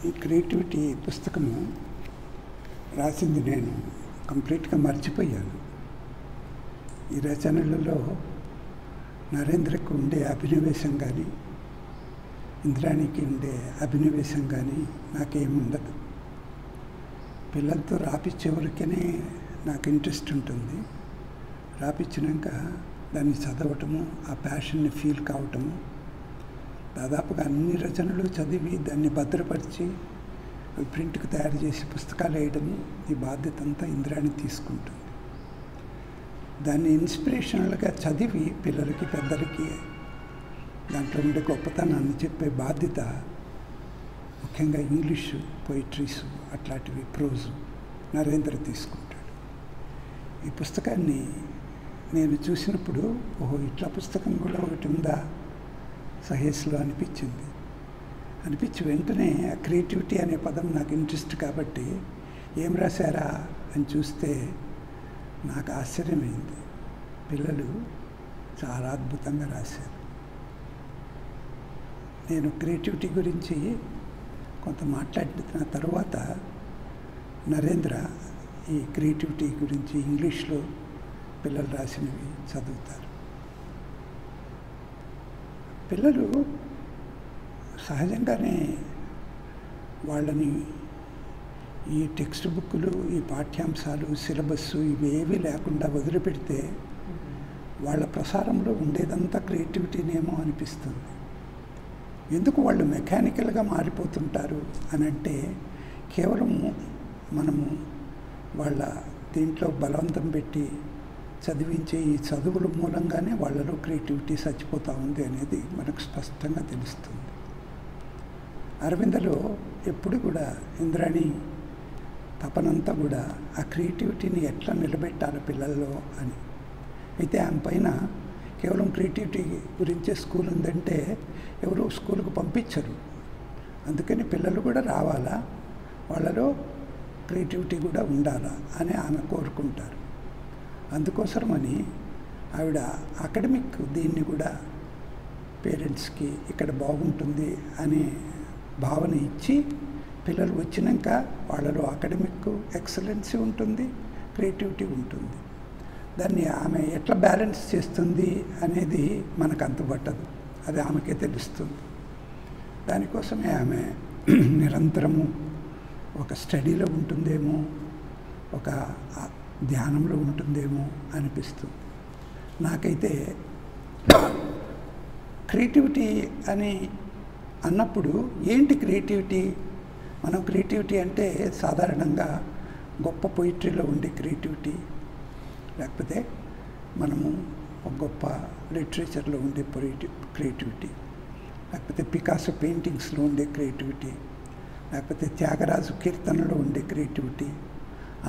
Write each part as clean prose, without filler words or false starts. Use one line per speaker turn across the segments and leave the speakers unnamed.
ఈ క్రియేటివిటీ పుస్తకము రాసింది నేను కంప్లీట్గా మర్చిపోయాను. ఈ రచనలలో నరేంద్రకు ఉండే అభినవేశం కానీ, ఇంద్రాణికి ఉండే అభినవేశం కానీ నాకేముండదు. పిల్లలతో రాపిచ్చే వరకనే నాకు ఇంట్రెస్ట్ ఉంటుంది. రాపిచ్చినాక దాన్ని చదవటము, ఆ ప్యాషన్ని ఫీల్ కావటము, దాదాపుగా అన్ని రచనలు చదివి దాన్ని భద్రపరిచి ప్రింట్కి తయారు చేసి పుస్తకాలు వేయడము, ఈ బాధ్యత అంతా ఇంద్రాణి తీసుకుంటుంది. దాన్ని ఇన్స్పిరేషనల్గా చదివి పిల్లలకి పెద్దలకి దాంట్లో ఉండే గొప్పతనాన్ని చెప్పే బాధ్యత ముఖ్యంగా ఇంగ్లీషు పోయిట్రీసు అట్లాంటివి ప్రోజు నరేంద్ర తీసుకుంటాడు. ఈ పుస్తకాన్ని నేను చూసినప్పుడు ఓహో ఇట్లా పుస్తకం కూడా ఒకటి ఉందా సహేస్లో అనిపించి వెంటనే ఆ క్రియేటివిటీ అనే పదం నాకు ఇంట్రెస్ట్ కాబట్టి ఏం రాశారా అని చూస్తే నాకు ఆశ్చర్యమైంది. పిల్లలు చాలా అద్భుతంగా రాశారు. నేను క్రియేటివిటీ గురించి కొంత మాట్లాడిన తర్వాత నరేంద్ర ఈ క్రియేటివిటీ గురించి ఇంగ్లీష్లో పిల్లలు రాసినవి చదువుతారు. పిల్లలు సహజంగానే వాళ్ళని ఈ టెక్స్ట్ బుక్కులు, ఈ పాఠ్యాంశాలు, సిలబస్సు ఇవేవీ లేకుండా వదిలిపెడితే వాళ్ళ ప్రసారంలో ఉండేదంతా క్రియేటివిటీనేమో అనిపిస్తుంది. ఎందుకు వాళ్ళు మెకానికల్గా మారిపోతుంటారు అని అంటే కేవలం మనము వాళ్ళ దీంట్లో బలవంతం పెట్టి చదివించే ఈ చదువుల మూలంగానే వాళ్ళలో క్రియేటివిటీ చచ్చిపోతూ ఉంది అనేది మనకు స్పష్టంగా తెలుస్తుంది. అరవిందలో ఎప్పుడు కూడా ఇంద్రాణి తపనంతా కూడా ఆ క్రియేటివిటీని ఎట్లా నిలబెట్టాలి పిల్లల్లో అని. అయితే ఆమె పైన కేవలం క్రియేటివిటీ గురించే స్కూల్ ఉందంటే ఎవరు స్కూల్కి పంపించరు. అందుకని పిల్లలు కూడా రావాలా, వాళ్ళలో క్రియేటివిటీ కూడా ఉండాలా అని ఆమె కోరుకుంటారు. అందుకోసమని ఆవిడ అకాడమిక్ దీన్ని కూడా పేరెంట్స్కి ఇక్కడ బాగుంటుంది అనే భావన ఇచ్చి పిల్లలు వచ్చినాక వాళ్ళలో అకాడమిక్ ఎక్సలెన్సీ ఉంటుంది, క్రియేటివిటీ ఉంటుంది. దాన్ని ఆమె ఎట్లా బ్యాలెన్స్ చేస్తుంది అనేది మనకు అంతుపట్టదు, అది ఆమెకే తెలుస్తుంది. దానికోసమే ఆమె నిరంతరము ఒక స్టడీలో ఉంటుందేమో, ఒక ధ్యానంలో ఉంటుందేమో అనిపిస్తుంది. నాకైతే క్రియేటివిటీ అని అన్నప్పుడు ఏంటి క్రియేటివిటీ? మనం క్రియేటివిటీ అంటే సాధారణంగా గొప్ప పొయిట్రీలో ఉండే క్రియేటివిటీ, లేకపోతే మనము ఒక గొప్ప లిటరేచర్లో ఉండే క్రియేటివిటీ, లేకపోతే పికాసో పెయింటింగ్స్లో ఉండే క్రియేటివిటీ, లేకపోతే త్యాగరాజు కీర్తనలో ఉండే క్రియేటివిటీ,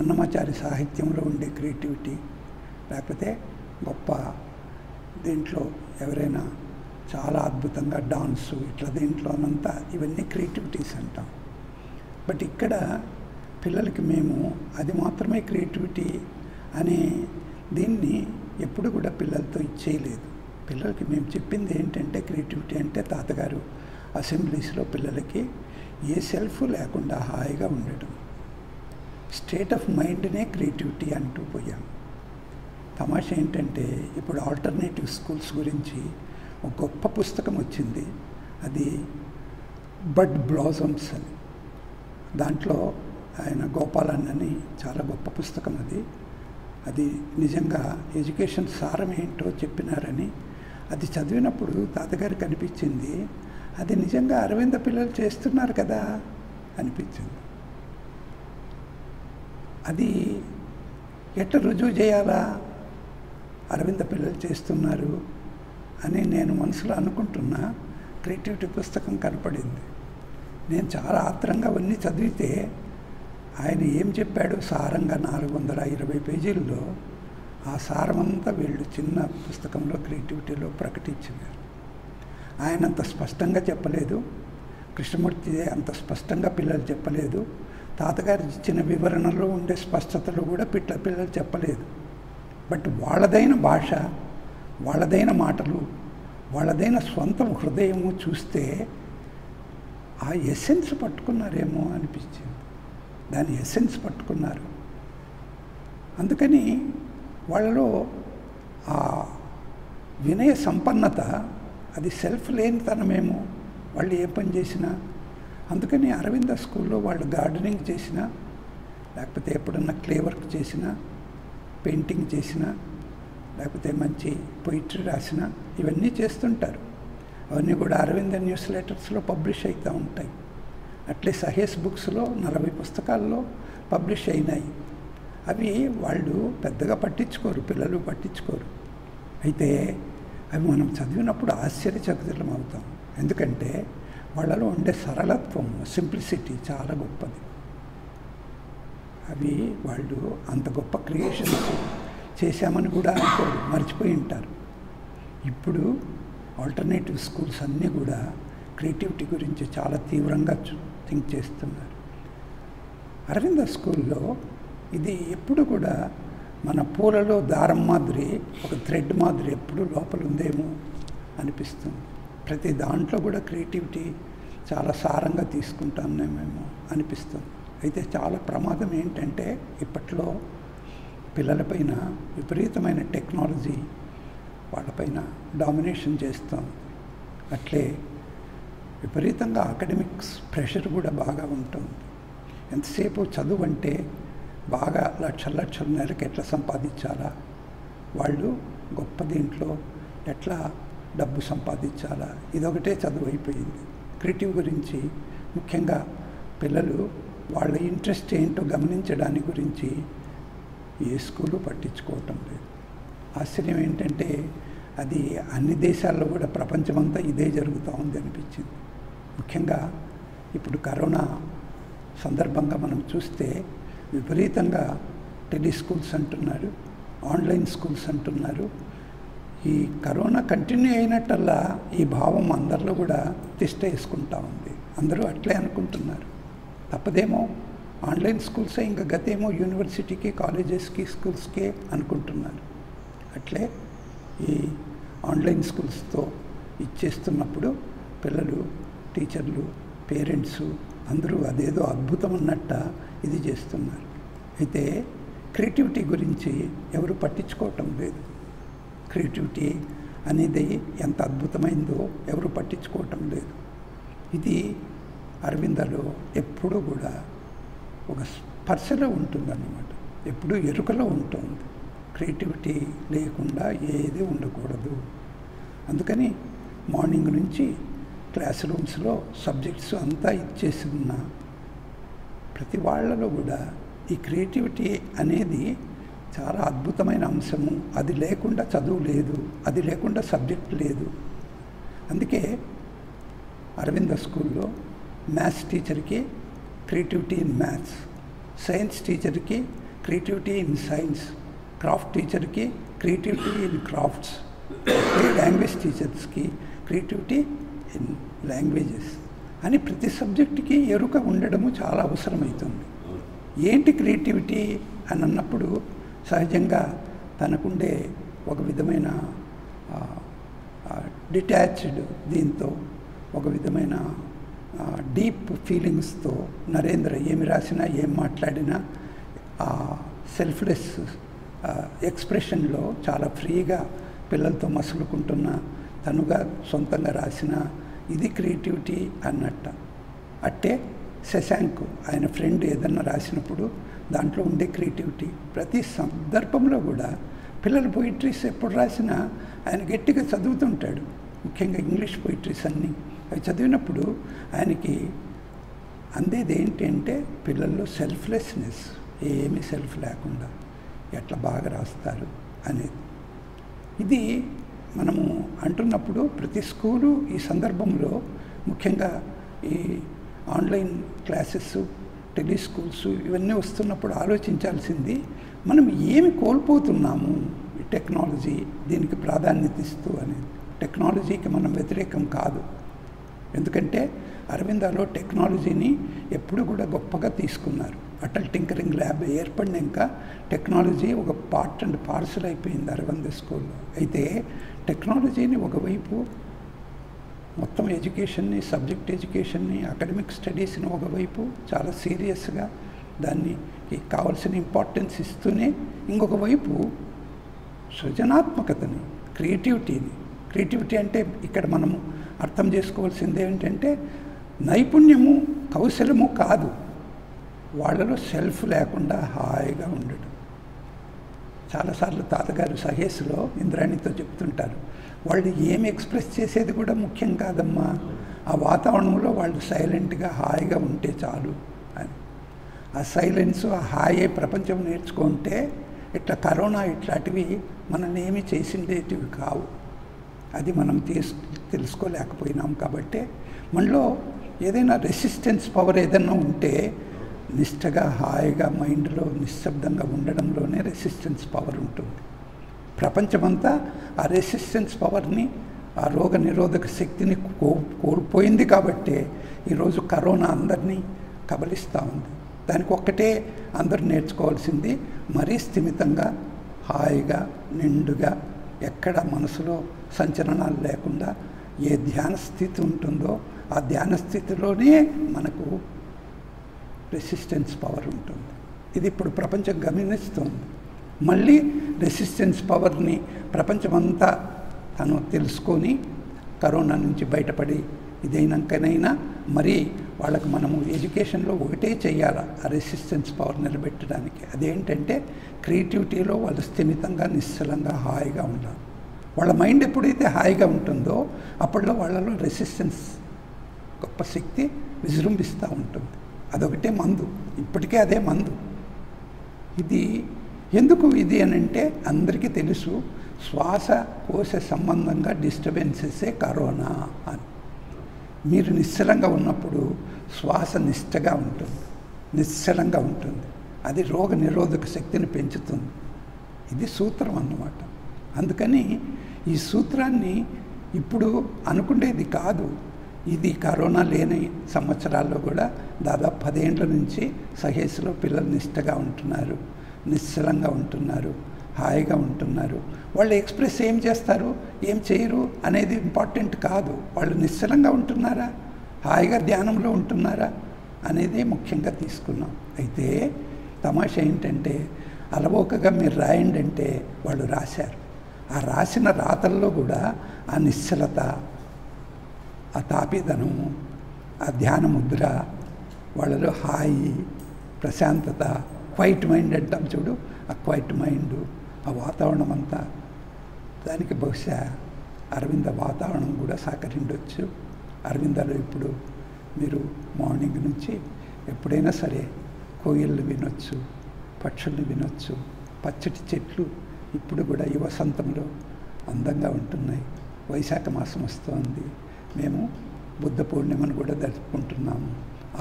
అన్నమాచారి సాహిత్యంలో ఉండే క్రియేటివిటీ, లేకపోతే గొప్ప దీంట్లో ఎవరైనా చాలా అద్భుతంగా డాన్సు ఇట్లా దీంట్లోనంతా ఇవన్నీ క్రియేటివిటీస్ అంటాం. బట్ ఇక్కడ పిల్లలకి మేము అది మాత్రమే క్రియేటివిటీ అనే దీన్ని ఎప్పుడు కూడా పిల్లలతో ఇచ్చేయలేదు. పిల్లలకి మేము చెప్పింది ఏంటంటే క్రియేటివిటీ అంటే తాతగారు అసెంబ్లీస్లో పిల్లలకి ఏ సెల్ఫ్ లేకుండా హాయిగా ఉండటం, స్టేట్ ఆఫ్ మైండ్నే క్రియేటివిటీ అంటూ పోయాం. తమాషా ఏంటంటే ఇప్పుడు ఆల్టర్నేటివ్ స్కూల్స్ గురించి ఒక గొప్ప పుస్తకం వచ్చింది, అది బడ్ బ్లాజమ్స్ అని. దాంట్లో ఆయన గోపాలన్నని చాలా గొప్ప పుస్తకం అది నిజంగా ఎడ్యుకేషన్ సారం ఏంటో చెప్పినారని. అది చదివినప్పుడు తాతగారికి అనిపించింది, అది నిజంగా అరవింద పిల్లలు చేస్తున్నారు కదా అనిపించింది. అది ఎట్లా రుజువు చేయాలా, అరవింద పిల్లలు చేస్తున్నారు అని నేను మనసులో అనుకుంటున్నా. క్రియేటివిటీ పుస్తకం కనపడింది. నేను చాలా ఆత్రంగా అవన్నీ చదివితే ఆయన ఏం చెప్పాడు సారంగా 420 పేజీల్లో ఆ సారమంతా వీళ్ళు చిన్న పుస్తకంలో క్రియేటివిటీలో ప్రకటించినారు. ఆయన అంత స్పష్టంగా చెప్పలేదు, కృష్ణమూర్తి అంత స్పష్టంగా పిల్లలు చెప్పలేదు, తాతగారు ఇచ్చిన వివరణలో ఉండే స్పష్టతలు కూడా పిల్లలు చెప్పలేదు. బట్ వాళ్ళదైన భాష, వాళ్ళదైన మాటలు, వాళ్ళదైన స్వంత హృదయము చూస్తే ఆ ఎసెన్స్ పట్టుకున్నారేమో అనిపించింది. దాని ఎసెన్స్ పట్టుకున్నారు. అందుకని వాళ్ళలో ఆ వినయ సంపన్నత, అది సెల్ఫ్ లేనితనమేమో వాళ్ళు ఏ పని చేసినా. అందుకని అరవింద స్కూల్లో వాళ్ళు గార్డెనింగ్ చేసినా, లేకపోతే ఎప్పుడన్నా క్లే వర్క్ చేసినా, పెయింటింగ్ చేసినా, లేకపోతే మంచి పొయిట్రీ రాసినా, ఇవన్నీ చేస్తుంటారు. అవన్నీ కూడా అరవింద న్యూస్ లెటర్స్లో పబ్లిష్ అవుతూ ఉంటాయి. అట్లే సహేస్ బుక్స్లో 40 పుస్తకాల్లో పబ్లిష్ అయినాయి. అవి వాళ్ళు పెద్దగా పట్టించుకోరు, పిల్లలు పట్టించుకోరు. అయితే అవి మనం చదివినప్పుడు ఆశ్చర్యచకితులం అవుతాం. ఎందుకంటే వాళ్ళలో ఉండే సరళత్వం, సింప్లిసిటీ చాలా గొప్పది. అవి వాళ్ళు అంత గొప్ప క్రియేషన్స్ చేశామని కూడా అనుకోరు, మర్చిపోయి ఉంటారు. ఇప్పుడు ఆల్టర్నేటివ్ స్కూల్స్ అన్నీ కూడా క్రియేటివిటీ గురించి చాలా తీవ్రంగా థింక్ చేస్తున్నారు. అరవింద స్కూల్లో ఇది ఎప్పుడు కూడా మన పూలలో దారం మాదిరి, ఒక థ్రెడ్ మాదిరి ఎప్పుడు లోపల ఉందేమో అనిపిస్తుంది. ప్రతి దాంట్లో కూడా క్రియేటివిటీ చాలా సారంగా తీసుకుంటామేమో అనిపిస్తుంది. అయితే చాలా ప్రమాదం ఏంటంటే ఇప్పట్లో పిల్లలపైన విపరీతమైన టెక్నాలజీ వాళ్ళపైన డామినేషన్ చేస్తుంది. అట్లే విపరీతంగా అకాడమిక్స్ ప్రెషర్ కూడా బాగా ఉంటుంది. ఎంతసేపు చదువు అంటే బాగా లక్షల నెలకి ఎట్లా సంపాదించాలా, వాళ్ళు గొప్ప దీంట్లో ఎట్లా డబ్బు సంపాదించాలా, ఇదొకటే చదువు అయిపోయింది. క్రియేటివ్ గురించి ముఖ్యంగా పిల్లలు వాళ్ళ ఇంట్రెస్ట్ ఏంటో గమనించడానికి గురించి ఏ స్కూలు పట్టించుకోవటం లేదు. ఆశ్చర్యం ఏంటంటే అది అన్ని దేశాల్లో కూడా ప్రపంచమంతా ఇదే జరుగుతూ ఉంది అనిపించింది. ముఖ్యంగా ఇప్పుడు కరోనా సందర్భంగా మనం చూస్తే విపరీతంగా టెలిస్కూల్స్ అంటున్నారు, ఆన్లైన్ స్కూల్స్ అంటున్నారు. ఈ కరోనా కంటిన్యూ అయినట్టల్లా ఈ భావం అందరిలో కూడా తిష్ట వేసుకుంటా ఉంది. అందరూ అట్లే అనుకుంటున్నారు. తప్పదేమో, ఆన్లైన్ స్కూల్సే ఇంకా గతేమో యూనివర్సిటీకి, కాలేజెస్కి, స్కూల్స్కే అనుకుంటున్నారు. అట్లే ఈ ఆన్లైన్ స్కూల్స్తో ఇచ్చేస్తున్నప్పుడు పిల్లలు, టీచర్లు, పేరెంట్స్ అందరూ అదేదో అద్భుతం అన్నట్ట ఇది చేస్తున్నారు. అయితే క్రియేటివిటీ గురించి ఎవరు పట్టించుకోవటం లేదు. క్రియేటివిటీ అనేది ఎంత అద్భుతమైందో ఎవరు పట్టించుకోవటం లేదు. ఇది అరవిందలో ఎప్పుడూ కూడా ఒక స్పర్శలో ఉంటుందన్నమాట, ఎప్పుడూ ఎరుకలో ఉంటుంది. క్రియేటివిటీ లేకుండా ఏది ఉండకూడదు. అందుకని మార్నింగ్ నుంచి క్లాస్ రూమ్స్లో సబ్జెక్ట్స్ అంతా ఇచ్చేసిన ప్రతి వాళ్ళలో కూడా ఈ క్రియేటివిటీ అనేది చాలా అద్భుతమైన అంశము. అది లేకుండా చదువు లేదు, అది లేకుండా సబ్జెక్ట్ లేదు. అందుకే అరవింద స్కూల్లో మ్యాథ్స్ టీచర్కి క్రియేటివిటీ ఇన్ మ్యాథ్స్, సైన్స్ టీచర్కి క్రియేటివిటీ ఇన్ సైన్స్, క్రాఫ్ట్ టీచర్కి క్రియేటివిటీ ఇన్ క్రాఫ్ట్స్, లాంగ్వేజ్ టీచర్స్కి క్రియేటివిటీ ఇన్ లాంగ్వేజెస్ అని ప్రతి సబ్జెక్టుకి ఎరుక ఉండడము చాలా అవసరమవుతుంది. ఏంటి క్రియేటివిటీ అని అన్నప్పుడు సహజంగా తనకుండే ఒక విధమైన డిటాచ్డ్ దీంతో, ఒక విధమైన డీప్ ఫీలింగ్స్తో నరేంద్ర ఏమి రాసినా ఏం మాట్లాడినా సెల్ఫ్లెస్ ఎక్స్ప్రెషన్లో చాలా ఫ్రీగా పిల్లలతో మసులుకుంటున్న తనుగా సొంతంగా రాసిన ఇది క్రియేటివిటీ అన్నట్ట. అట్టే శశాంక్ ఆయన ఫ్రెండ్ ఏదన్నా రాసినప్పుడు దాంట్లో ఉండే క్రియేటివిటీ ప్రతి సందర్భంలో కూడా పిల్లల పొయిట్రీస్ ఎప్పుడు రాసినా ఆయన గట్టిగా చదువుతుంటాడు. ముఖ్యంగా ఇంగ్లీష్ పొయిట్రీస్ అన్నీ అవి చదివినప్పుడు ఆయనకి అందేది ఏంటి అంటే పిల్లల్లో సెల్ఫ్లెస్నెస్, ఏమీ సెల్ఫ్ లేకుండా ఎట్లా బాగా రాస్తారు అనేది. ఇది మనము అంటున్నప్పుడు ప్రతి స్కూలు ఈ సందర్భంలో ముఖ్యంగా ఈ ఆన్లైన్ క్లాసెస్, టెలిస్కూల్స్ ఇవన్నీ వస్తున్నప్పుడు ఆలోచించాల్సింది మనం ఏమి కోల్పోతున్నాము ఈ టెక్నాలజీ దీనికి ప్రాధాన్యత ఇస్తూ అనేది. టెక్నాలజీకి మనం వ్యతిరేకం కాదు, ఎందుకంటే అరవిందాలో టెక్నాలజీని ఎప్పుడు కూడా గొప్పగా తీసుకున్నారు. అటల్ టింకరింగ్ ల్యాబ్ ఏర్పడినాక టెక్నాలజీ ఒక పార్ట్ అండ్ పార్సల్ అయిపోయింది అరవింద స్కూల్లో. అయితే టెక్నాలజీని ఒకవైపు మొత్తం ఎడ్యుకేషన్ని, సబ్జెక్ట్ ఎడ్యుకేషన్ని, అకాడమిక్ స్టడీస్ని ఒకవైపు చాలా సీరియస్గా దానికి కావాల్సిన ఇంపార్టెన్స్ ఇస్తూనే ఇంకొక వైపు సృజనాత్మకతని, క్రియేటివిటీ అంటే ఇక్కడ మనము అర్థం చేసుకోవాల్సింది ఏంటంటే నైపుణ్యము, కౌశలము కాదు, వాళ్ళలో సెల్ఫ్ లేకుండా హాయిగా ఉండడం. చాలాసార్లు తాతగారు సహేస్లో ఇంద్రాణితో చెప్తుంటారు, వాళ్ళు ఏమి ఎక్స్ప్రెస్ చేసేది కూడా ముఖ్యం కాదమ్మా, ఆ వాతావరణంలో వాళ్ళు సైలెంట్గా హాయిగా ఉంటే చాలు అని. ఆ సైలెన్స్, ఆ హాయే ప్రపంచం నేర్చుకుంటే ఇట్లా కరోనా ఇట్లాంటివి మనల్ని ఏమీ చేసిండేటివి కావు. అది మనం తెలుసుకోలేకపోయినాం. కాబట్టి మనలో ఏదైనా రెసిస్టెన్స్ పవర్ ఏదైనా ఉంటే నిష్టగా హాయిగా మైండ్లో నిశ్శబ్దంగా ఉండడంలోనే రెసిస్టెన్స్ పవర్ ఉంటుంది. ప్రపంచమంతా ఆ రెసిస్టెన్స్ పవర్ని, ఆ రోగ నిరోధక శక్తిని కోల్పోయింది. కాబట్టి ఈరోజు కరోనా అందరినీ కబలిస్తూ ఉంది. దానికి ఒక్కటే అందరూ నేర్చుకోవాల్సింది, మరీ స్థిమితంగా హాయిగా నిండుగా ఎక్కడ మనసులో సంచలనాలు లేకుండా ఏ ధ్యాన స్థితి ఉంటుందో ఆ ధ్యాన స్థితిలోనే మనకు రెసిస్టెన్స్ పవర్ ఉంటుంది. ఇది ఇప్పుడు ప్రపంచం గమనిస్తుంది. మళ్ళీ రెసిస్టెన్స్ పవర్ని ప్రపంచమంతా తను తెలుసుకొని కరోనా నుంచి బయటపడి ఇదైనాకనైనా మరి వాళ్ళకు మనము ఎడ్యుకేషన్లో ఒకటే చేయాలి ఆ రెసిస్టెన్స్ పవర్ నిలబెట్టడానికి. అదేంటంటే క్రియేటివిటీలో వాళ్ళు స్థిమితంగా, నిశ్చలంగా, హాయిగా ఉండాలి. వాళ్ళ మైండ్ ఎప్పుడైతే హాయిగా ఉంటుందో అప్పట్లో వాళ్ళలో రెసిస్టెన్స్ గొప్ప శక్తి విజృంభిస్తూ ఉంటుంది. అదొకటే మందు, ఇప్పటికే అదే మందు. ఇది ఎందుకు ఇది అని అంటే అందరికీ తెలుసు, శ్వాసకోశ సంబంధంగా డిస్టర్బెన్సెసే కరోనా అని. మీరు నిశ్చలంగా ఉన్నప్పుడు శ్వాస నిష్టగా ఉంటుంది, నిశ్చలంగా ఉంటుంది. అది రోగ నిరోధక శక్తిని పెంచుతుంది. ఇది సూత్రం అన్నమాట. అందుకని ఈ సూత్రాన్ని ఇప్పుడు అనుకునేది కాదు. ఇది కరోనా లేని సంవత్సరాల్లో కూడా దాదాపు 10 ఏళ్ళ నుంచి సహేస్లో పిల్లలు నిష్టగా ఉంటున్నారు, నిశ్చలంగా ఉంటున్నారు, హాయిగా ఉంటున్నారు. వాళ్ళు ఎక్స్ప్రెస్ ఏం చేస్తారు, ఏం చేయరు అనేది ఇంపార్టెంట్ కాదు. వాళ్ళు నిశ్చలంగా ఉంటున్నారా, హాయిగా ధ్యానంలో ఉంటున్నారా అనేది ముఖ్యంగా తీసుకున్నాం. అయితే తమాషా ఏంటంటే అలవోకగా మీరు రాయండి అంటే వాళ్ళు రాశారు. ఆ రాసిన రాతల్లో కూడా ఆ నిశ్చలత, ఆ తాపీదనము, ఆ ధ్యాన ముద్ర, వాళ్ళలో హాయి, ప్రశాంతత, క్వైట్ మైండ్ అంటాం చూడు, ఆ క్వైట్ మైండ్, ఆ వాతావరణం అంతా, దానికి బహుశా అరవింద వాతావరణం కూడా సహకరించవచ్చు. అరవిందలో ఇప్పుడు మీరు మార్నింగ్ నుంచి ఎప్పుడైనా సరే కోయిళ్ళు వినొచ్చు, పక్షుల్ని వినొచ్చు, పచ్చటి చెట్లు ఇప్పుడు కూడా ఈ వసంతంలో అందంగా ఉంటున్నాయి. వైశాఖ మాసం వస్తుంది, మేము బుద్ధ పూర్ణిమను కూడా జరుపుకుంటున్నాము.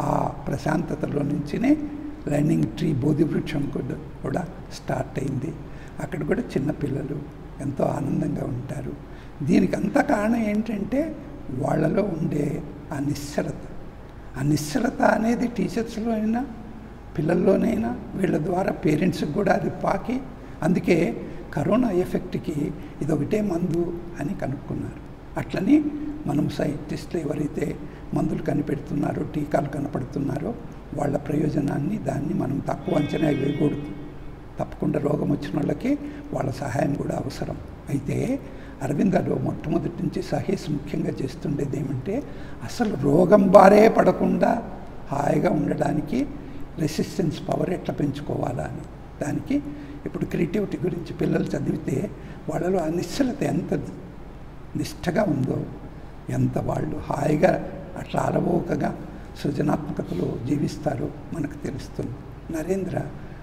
ఆ ప్రశాంతతలో నుంచినే లైనింగ్ ట్రీ బోధి వృక్షం కూడా స్టార్ట్ అయింది. అక్కడ కూడా చిన్నపిల్లలు ఎంతో ఆనందంగా ఉంటారు. దీనికి అంత కారణం ఏంటంటే వాళ్ళలో ఉండే ఆ నిశ్చలత. ఆ నిశ్చలత అనేది టీచర్స్లో అయినా పిల్లల్లోనైనా వీళ్ళ ద్వారా పేరెంట్స్కి కూడా అది పాకి, అందుకే కరోనా ఎఫెక్ట్కి ఇదొకటే మందు అని కనుక్కున్నారు. అట్లని మనం సైంటిస్టులు ఎవరైతే మందులు కనిపెడుతున్నారో, టీకాలు కనపడుతున్నారో వాళ్ళ ప్రయోజనాన్ని దాన్ని మనం తక్కువ అంచనా వేయకూడదు. తప్పకుండా రోగం వచ్చిన వాళ్ళకి వాళ్ళ సహాయం కూడా అవసరం. అయితే అరవిందలో మొట్టమొదటి నుంచి సహేస్ ముఖ్యంగా చేస్తుండేది ఏమంటే అసలు రోగం బారే పడకుండా హాయిగా ఉండడానికి రెసిస్టెన్స్ పవర్ ఎట్లా పెంచుకోవాలా అని. దానికి ఇప్పుడు క్రియేటివిటీ గురించి పిల్లలు చదివితే వాళ్ళలో ఆ నిశ్చలత ఎంత నిష్టగా ఉందో, ఎంత వాళ్ళు హాయిగా అట్లా అలవోకగా సృజనాత్మకతలో జీవిస్తారో మనకు తెలుస్తుంది. నరేంద్ర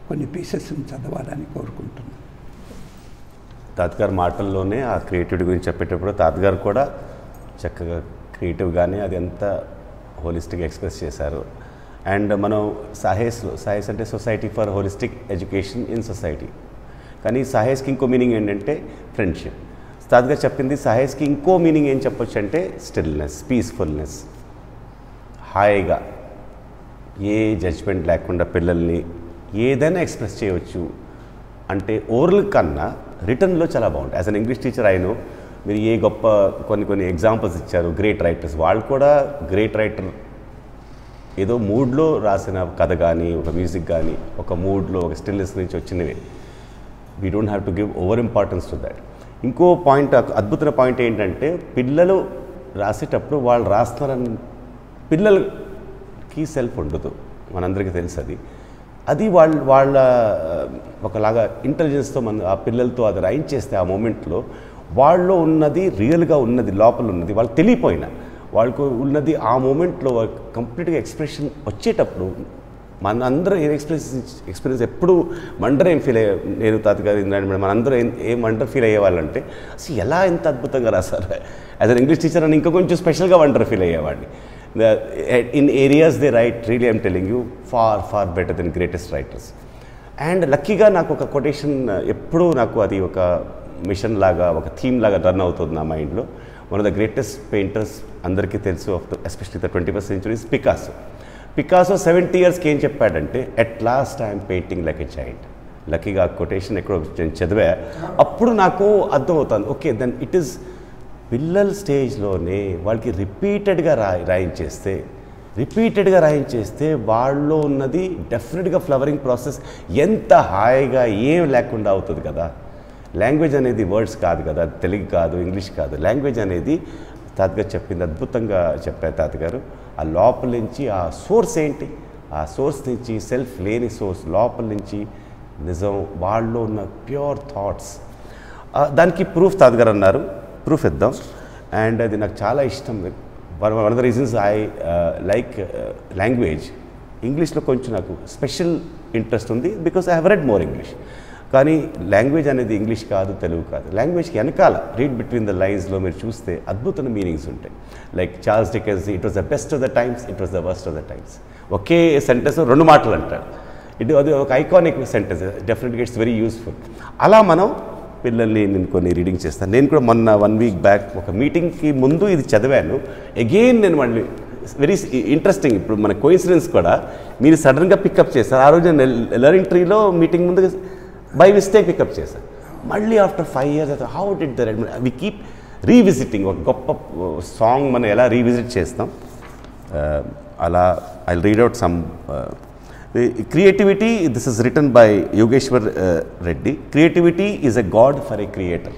కొన్ని పీసెస్ని చదవాలని కోరుకుంటున్నాను.
తాతగారు మాటల్లోనే ఆ క్రియేటివిటీ గురించి చెప్పేటప్పుడు తాతగారు కూడా చక్కగా క్రియేటివ్గానే అది ఎంత హోలిస్టిక్గా ఎక్స్ప్రెస్ చేశారు. అండ్ మనం సాహెస్ అంటే society for holistic education in society. కానీ సాహెస్కి ఇంకో మీనింగ్ ఏంటంటే ఫ్రెండ్షిప్. తాతగారు చెప్పింది సాహెస్కి ఇంకో మీనింగ్ ఏం చెప్పొచ్చు అంటే స్టిల్నెస్, పీస్ఫుల్నెస్. హాయిగా ఏ జడ్జ్మెంట్ లేకుండా పిల్లల్ని ఏదైనా ఎక్స్ప్రెస్ చేయవచ్చు. అంటే ఓరల్ కన్నా రిటర్న్లో చాలా బాగుంటుంది. As an English teacher I know మీరు ఏ గొప్ప కొన్ని ఎగ్జాంపుల్స్ ఇచ్చారు గ్రేట్ రైటర్స్, వాళ్ళు కూడా గ్రేట్ రైటర్ ఏదో మూడ్లో రాసిన కథ కానీ ఒక మ్యూజిక్ కానీ ఒక మూడ్లో ఒక స్టిల్నెస్ నుంచి వచ్చినవి. We don't have to give over importance to that. ఇంకో పాయింట్, అద్భుతమైన పాయింట్ ఏంటంటే పిల్లలు రాసేటప్పుడు వాళ్ళు రాస్తున్నారని పిల్లలకి సెల్ఫ్ ఉండదు, మనందరికీ తెలుసు. అది వాళ్ళ ఒకలాగా ఇంటెలిజెన్స్తో ఆ పిల్లలతో అది రాయించేస్తే ఆ మూమెంట్లో వాళ్ళలో ఉన్నది రియల్గా ఉన్నది లోపల ఉన్నది వాళ్ళకి తెలియపోయినా వాళ్ళకు ఉన్నది ఆ మూమెంట్లో కంప్లీట్గా ఎక్స్ప్రెషన్ వచ్చేటప్పుడు మన అందరూ ఎక్స్పీరియన్స్ ఎప్పుడు వండర్ ఏం ఫీల్ అయ్యే, నేను తాతగారు ఇంద్రాణి మేడం మనందరూ ఏం వండర్ ఫీల్ అయ్యేవాళ్ళంటే అసలు ఎలా ఎంత అద్భుతంగా రాశారు. యాజ్ అన్ ఇంగ్లీష్ టీచర్ అని ఇంకా కొంచెం స్పెషల్గా వండర్ ఫీల్ అయ్యేవాడిని. in areas they write, really I'm telling you, far better than greatest writers. And లక్కీగా నాకు ఒక కొటేషన్ ఎప్పుడూ నాకు అది ఒక మిషన్ లాగా ఒక థీమ్ లాగా రన్ అవుతుంది నా మైండ్లో. One of the greatest painters అందరికీ తెలుసు especially the 21st century Picasso. 70 yearsకి ఏం చెప్పాడంటే at last I'm painting like a child. లక్కీగా ఆ కొటేషన్ ఎక్కడో చదివా, అప్పుడు నాకు అర్థమవుతుంది ఓకే దెన్ ఇట్ ఈస్ పిల్లల స్టేజ్లోనే వాళ్ళకి రిపీటెడ్గా రాయించేస్తే వాళ్ళలో ఉన్నది డెఫినెట్గా ఫ్లవరింగ్ ప్రాసెస్ ఎంత హాయిగా ఏం లేకుండా అవుతుంది కదా. లాంగ్వేజ్ అనేది వర్డ్స్ కాదు కదా, తెలుగు కాదు, ఇంగ్లీష్ కాదు. లాంగ్వేజ్ అనేది తాతగారు చెప్పింది అద్భుతంగా చెప్పారు తాతగారు. ఆ లోపల నుంచి ఆ సోర్స్ ఏంటి, ఆ సోర్స్ నుంచి సెల్ఫ్ లేని సోర్స్ లోపల నుంచి నిజం వాళ్ళలో ఉన్న ప్యూర్ థాట్స్, దానికి ప్రూఫ్ తాతగారు అన్నారు. ప్రూఫ్ ఇద్దాం. అండ్ అది నాకు చాలా ఇష్టం. One of the reasons I like language. ఇంగ్లీష్లో కొంచెం నాకు స్పెషల్ ఇంట్రెస్ట్ ఉంది because I have read more English. కానీ లాంగ్వేజ్ అనేది ఇంగ్లీష్ కాదు, తెలుగు కాదు. లాంగ్వేజ్కి వెనకాల రీడ్ బిట్వీన్ ద లైన్స్లో మీరు చూస్తే అద్భుతమైన మీనింగ్స్ ఉంటాయి. Like Charles Dickens, it was the best of the times, it was the worst of the times. Okay sentence 2 మాటలు అంటాడు. అది ఒక ఐకానిక్ సెంటెన్స్, డెఫినెట్గా ఇట్స్ వెరీ యూస్ఫుల్. అలా మనం పిల్లల్ని నేను కొన్ని రీడింగ్ చేస్తాను. నేను కూడా మొన్న 1 week బ్యాక్ ఒక మీటింగ్కి ముందు ఇది చదివాను. అగైన్ నేను మళ్ళీ వెరీ ఇంట్రెస్టింగ్. ఇప్పుడు మన కోయిన్సిడెన్స్ కూడా మీరు సడన్గా పికప్ చేస్తారు. ఆ రోజు నేను లెర్నింగ్ ట్రీలో మీటింగ్ ముందు బై మిస్టేక్ పికప్ చేశాను. మళ్ళీ after 5 years how did the we keep revisiting. ఒక గొప్ప సాంగ్ మనం ఎలా రీవిజిట్ చేస్తాం అలా. I read out some creativity. This is written by Yogeshwar Reddy. Creativity is a god for a creator.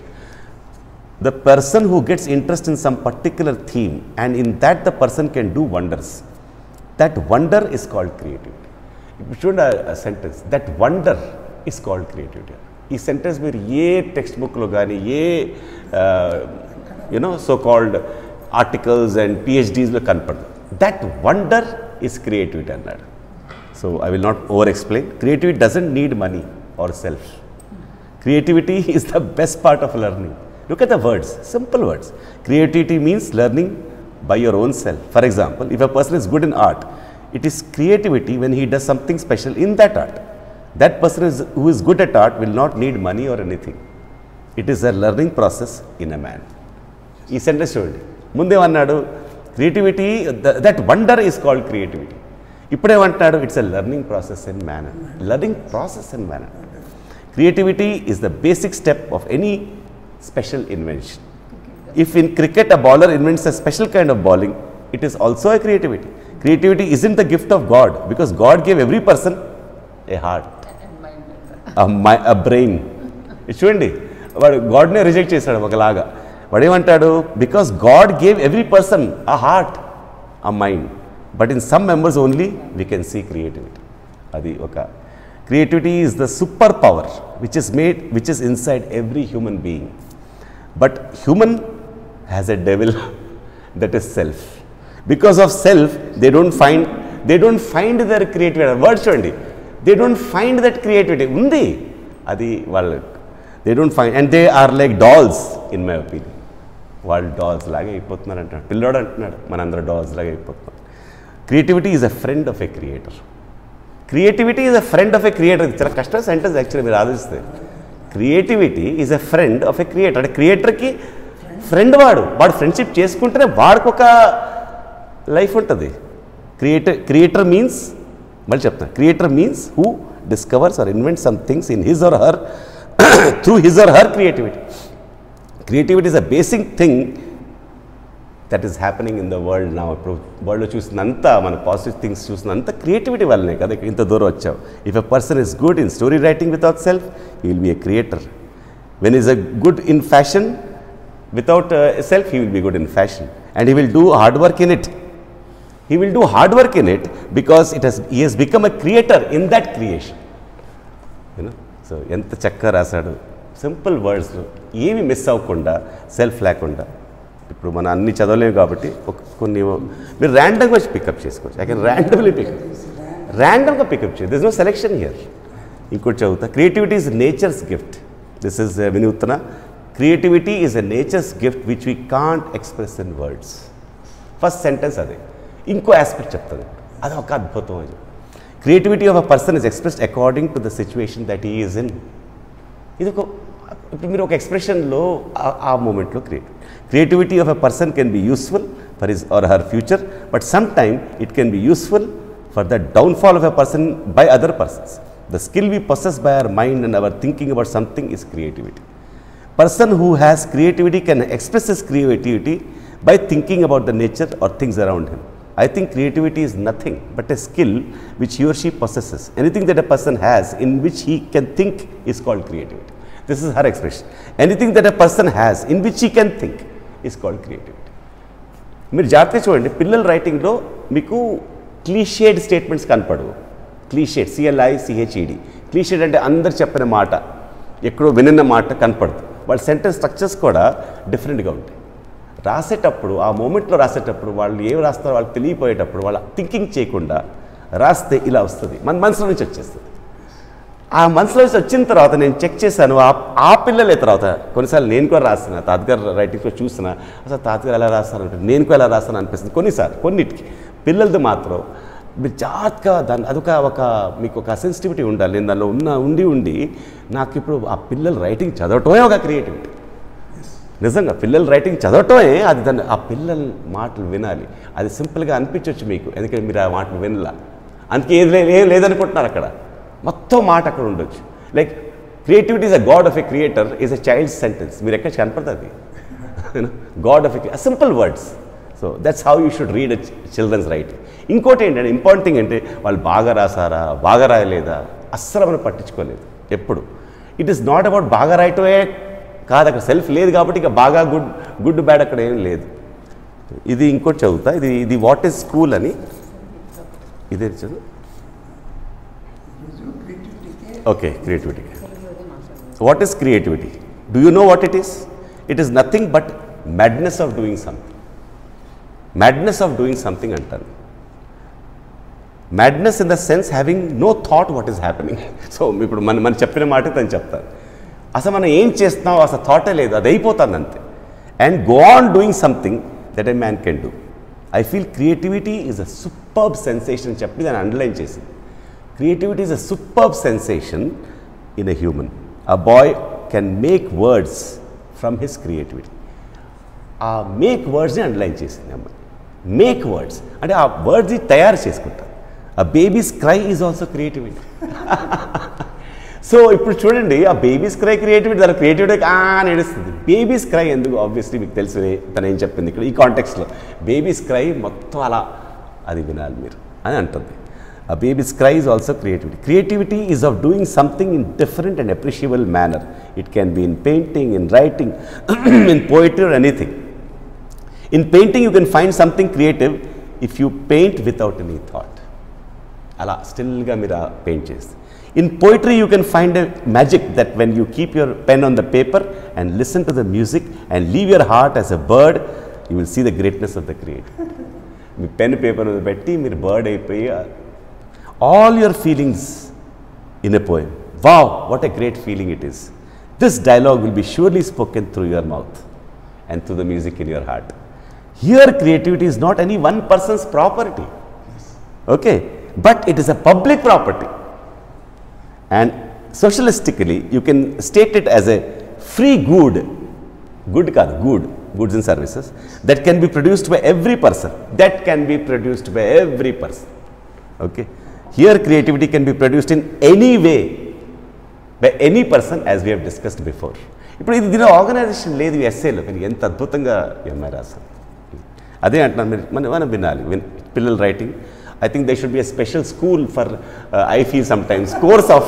The person who gets interest in some particular theme and in that the person can do wonders. That wonder is called creativity. Should a sentence, that wonder is called creativity. This sentence మీరు ఏ text బుక్లో కానీ ఏ so called articles and PhDsలో కనపడదు. That wonder is creativity అన్నాడు. So I will not over explain. Creativity doesn't need money or self. Creativity is the best part of learning. Look at the words, simple words. Creativity means learning by your own self. For example, if a person is good in art, it is creativity when he does something special in that art. That person who is good at art will not need money or anything. It is a learning process in a man. Ee sentence chudandi. Munde annadu creativity, that wonder is called creativity. ఇప్పుడేమంటాడు it's a learning process and manner. Learning process and manner. Creativity is the basic step of any special invention. If in cricket a bowler invents a special kind of bowling, it is also a creativity. Creativity isn't the gift of God because God gave every person a heart, a brain. చూడండి వాడు గాడ్నే reject చేశాడు ఒకలాగా. వాడు ఏమంటాడు because God gave every person a heart, a mind, but in some members only we can see creativity. అది ఒక creativity is the super power which is inside every human being. But human has a devil that is self. Because of self, they don't find their creativity. Word చూడండి, they don't find that creativity. ఉంది అది వాళ్ళు, they don't find, and they are like dolls in my opinion. వాళ్ళు dolls లాగా అయిపోతున్నారు అంటున్నాడు పిల్లోడు, అంటున్నాడు మనందరూ డాల్స్ లాగా అయిపోతున్నాం. Creativity is a friend of a creator. Creativity is a friend of a creator. ఇది చాలా కష్టం సెంటెన్స్ యాక్చువల్లీ మీరు ఆలోచిస్తే. Creativity is a friend of a creator. అంటే క్రియేటర్కి ఫ్రెండ్ వాడు ఫ్రెండ్షిప్ చేసుకుంటేనే వాడికి ఒక లైఫ్ ఉంటుంది. క్రియేటర్ మీన్స్, మళ్ళీ చెప్తాను, creator means who discovers or invent some things in his or her through his or her creativity. Creativity is a basic thing that is happening in the world నా. ఇప్పుడు వరల్డ్లో చూసినంత మన positive things చూసినంత creativity వల్లనే కదా ఇంత దూరం వచ్చావు. If a person is good in story writing without self, he will be a creator. When is a good in fashion without self, he will be good in fashion, and he will do hard work in it. He will do hard work in it because he has become a creator in that creation. You know, so ఎంత చక్కగా రాశాడు simple వర్డ్స్లో, ఏమి miss అవ్వకుండా, self లేకుండా. ఇప్పుడు మనం అన్ని చదవలేము కాబట్టి కొన్ని మీరు ర్యాండమ్గా వచ్చి పికప్ చేసుకోవచ్చు. ఐ కెన్ ర్యాండమ్లీ ర్యాండమ్గా పికప్ చేయదు. This no selection here. ఇంకోటి చదువుతా. Creativity is nature's gift. This is వినూత్న. Creativity is a nature's gift which we can't express in words. First sentence అదే. ఇంకో ఆస్పెక్ట్ చెప్తుంది, అది ఒక అద్భుతం. Creativity of a person is expressed according to the situation that he is in. ఇది ఒక, ఇప్పుడు మీరు ఒక ఎక్స్ప్రెషన్లో ఆ మూమెంట్లో creativity of a person can be useful for his or her future, but some time it can be useful for the downfall of a person by other persons. The skill we possess by our mind and our thinking about something is creativity. Person who has creativity can express his creativity by thinking about the nature or things around him. I think creativity is nothing but a skill which he or she possesses. Anything that a person has in which he can think is called creativity. This is her expression. Anything that a person has in which he can think is called creativity. మీరు జాగ్రత్తగా చూడండి, పిల్లల రైటింగ్లో మీకు clichéd statements కనపడవు. Clichéd, CLICHED. Clichéd అంటే అందరు చెప్పిన మాట, ఎక్కడో వినిన మాట కనపడదు. వాళ్ళ సెంటెన్స్ స్ట్రక్చర్స్ కూడా డిఫరెంట్గా ఉంటాయి. రాసేటప్పుడు, ఆ మూమెంట్లో రాసేటప్పుడు వాళ్ళు ఏం రాస్తారో వాళ్ళకి తెలియపోయేటప్పుడు వాళ్ళ థింకింగ్ చేయకుండా రాస్తే ఇలా వస్తుంది, మన మనసులో నుంచి వచ్చేస్తుంది. ఆ మనసులో నుంచి వచ్చిన తర్వాత నేను చెక్ చేశాను, ఆ పిల్లలే తర్వాత కొన్నిసార్లు నేను కూడా రాసిన తాతగారు రైటింగ్లో చూసిన, అసలు తాతగారు ఎలా రాస్తానంటే నేను కూడా ఎలా రాస్తాను అనిపిస్తుంది కొన్నిసార్లు. కొన్నిటికి పిల్లలది మాత్రం మీరు జాగ్రత్తగా దాన్ని ఒక మీకు ఒక సెన్సిటివిటీ ఉండాలి. నేను దానిలో ఉండి నాకు ఇప్పుడు ఆ పిల్లల రైటింగ్ చదవటమే ఒక క్రియేటివిటీ. నిజంగా పిల్లల రైటింగ్ చదవటమే అది, దాన్ని ఆ పిల్లల మాటలు వినాలి. అది సింపుల్గా అనిపించవచ్చు మీకు, ఎందుకంటే మీరు ఆ మాటలు వినలా, అందుకే ఏం లేదనుకుంటున్నారు. అక్కడ మొత్తం మాట అక్కడ ఉండొచ్చు. Like creativity is a God of a creator is a child sentence. మీరు ఎక్కడ కనపడుతుంది God of a simple words. So that's how you should read a children's writing. ఇంకోటి ఏంటంటే ఇంపార్టెంట్ థింగ్ అంటే వాళ్ళు బాగా రాసారా బాగా రాయలేదా అస్సలు మనం పట్టించుకోలేదు ఎప్పుడు. ఇట్ ఈస్ నాట్ అబౌట్ బాగా రాయటమే కాదు, అక్కడ సెల్ఫ్ లేదు కాబట్టి ఇక బాగా గుడ్ బ్యాడ్ అక్కడ ఏం లేదు. ఇది ఇంకోటి చదువుతా, ఇది వాట్ ఈజ్ స్కూల్ అని. ఇదే చదువు. Okay, creativity. What is creativity? Do you know what it is? It is nothing but madness of doing something. Madness of doing something అంటాను. Madness in the sense having no thought what is happening. So ఇప్పుడు మనం చెప్పిన మాట తను చెప్తాను, అసలు మనం ఏం చేస్తున్నావు అసలు థాటే లేదు, అది అయిపోతుంది అంతే. And go on doing something that a man can do. I feel creativity is a superb sensation చెప్పి దాన్ని అండర్లైన్ చేసింది. Creativity is a superb sensation in a human. A boy can make words from his creativity. ఆ make వర్డ్స్ని underline చేసింది అమ్మాయి. Make words అంటే ఆ వర్డ్స్ని తయారు చేసుకుంటారు. ఆ babies cry is also creativity. So ఇప్పుడు చూడండి, ఆ బేబీస్ క్రై క్రియేటివిటీ, దాని క్రియేటివిటీ నడుస్తుంది. బేబీస్ క్రై ఎందుకు? ఆబ్వియస్లీ మీకు తెలుసు తను ఏం చెప్పింది ఇక్కడ ఈ కాంటెక్స్లో. బేబీస్ క్రై మొత్తం అలా అది వినాలి మీరు అని అంటుంది. ఆ babies cry is also creativity. Creativity is of doing something in different and appreciable manner. It can be in painting, in writing, in poetry or anything. In painting you can find something creative if you paint without any thought. Ala still ga mira paint chesti. In poetry you can find a magic that when you keep your pen on the paper and listen to the music and leave your heart as a bird, you will see the greatness of the creator. Me pen paper పెట్టి మీరు bird అయిపోయి all your feelings in a poem. Wow, what a great feeling it is. This dialogue will be surely spoken through your mouth and through the music in your heart. Here creativity is not any one person's property, okay, but it is a public property, and socialistically you can state it as a free goods and services that can be produced by every person, okay. Here creativity can be produced in any way by any person, as we have discussed before. ఇప్పుడు ఇది దీని organisation లేదు ఈ ఎస్ఏలో, కానీ ఎంత అద్భుతంగా MI రాశారు. అదే అంటున్నాను, మీరు మనం వినాలి పిల్లల writing. I think there should be a special school for, I feel sometimes, course of,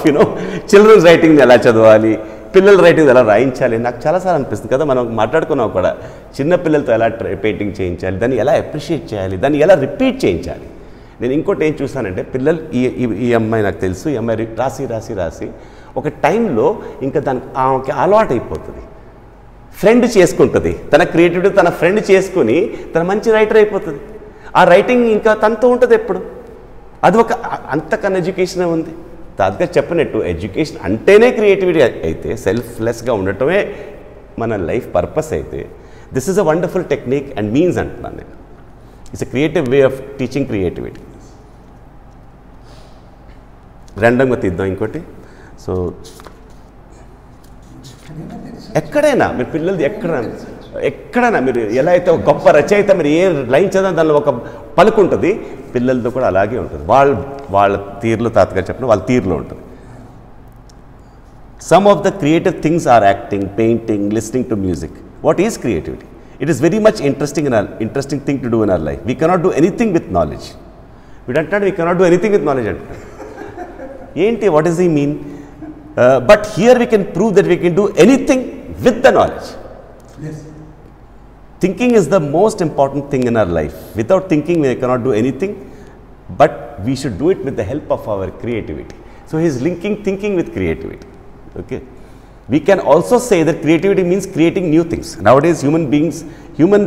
children's writing ఎలా చదవాలి, పిల్లల రైటింగ్ ఎలా రాయించాలి. నాకు చాలాసార్లు అనిపిస్తుంది కదా, మనం మాట్లాడుకున్నాం కూడా, చిన్న పిల్లలతో ఎలా పెయింటింగ్ చేయించాలి, దాన్ని ఎలా అప్రిషియేట్ చేయాలి, దాన్ని ఎలా రిపీట్ చేయించాలి. నేను ఇంకోటి ఏం చూసానంటే, పిల్లలు ఈ అమ్మాయి నాకు తెలుసు, ఈ అమ్మాయి రాసి ఒక టైంలో ఇంకా దానికి ఆమెకి అలవాటు అయిపోతుంది, ఫ్రెండ్ చేసుకుంటుంది, తన క్రియేటివిటీ తన ఫ్రెండ్ చేసుకుని తన మంచి రైటర్ అయిపోతుంది. ఆ రైటింగ్ ఇంకా తనతో ఉంటుంది ఎప్పుడు. అది ఒక అంతకన్నా ఎడ్యుకేషన్ ఉంది. తాతగారు చెప్పినట్టు ఎడ్యుకేషన్ అంటేనే క్రియేటివిటీ అయితే, సెల్ఫ్లెస్గా ఉండటమే మన లైఫ్ పర్పస్ అయితే, this is a wonderful technique and means అంటున్నాను నేను. It's a creative way of teaching creativity. ర్యాండమ్గా తీద్దాం ఇంకోటి. సో ఎక్కడైనా మీరు పిల్లలది ఎక్కడైనా మీరు ఎలా అయితే ఒక గొప్ప రచయిత మీరు ఏ లైన్ చదివినా దానిలో ఒక పలుకు ఉంటుంది, పిల్లలతో కూడా అలాగే ఉంటుంది. వాళ్ళ తీరులో తాతగారు చెప్పిన వాళ్ళ తీరులో ఉంటుంది. Some of the creative things are acting, painting, listening to music. What is creativity? It is very much interesting thing to do in our life. We cannot do anything with knowledge. వీడు అంటాడు we cannot do anything with knowledge అంటాడు. ఏంటి, what is ఈ mean? But here we can prove that we can do anything with the knowledge. Yes. Thinking is the most important thing in our life. Without thinking, we cannot do anything, but we should do it with the help of our creativity. So he is linking thinking with creativity. Okay. We can also say that creativity means creating new things. Nowadays, human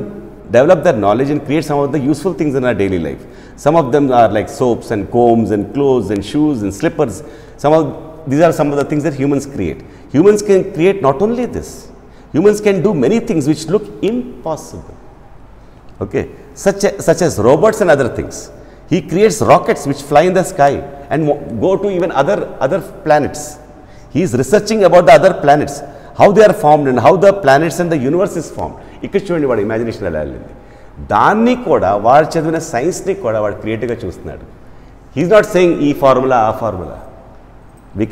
develop their knowledge and create some of the useful things in our daily life. Some of them are like soaps and combs and clothes and shoes and slippers. These are some of the things that humans create. Humans can create not only this, humans can do many things which look impossible. Okay, such as robots and other things. He creates rockets which fly in the sky and go to even other planets. He is researching about the other planets, how they are formed and how the planets and the universe is formed. ఇక్కడ చూడండి వాడు imagination ఎలా వెళ్ళింది. దాన్ని కూడా వాడు చదివిన సైన్స్ని కూడా వాడు క్రియేటివ్గా చూస్తున్నాడు. హీఈస్ నాట్ సేయింగ్ ఈ ఫార్ములా ఆ formula. You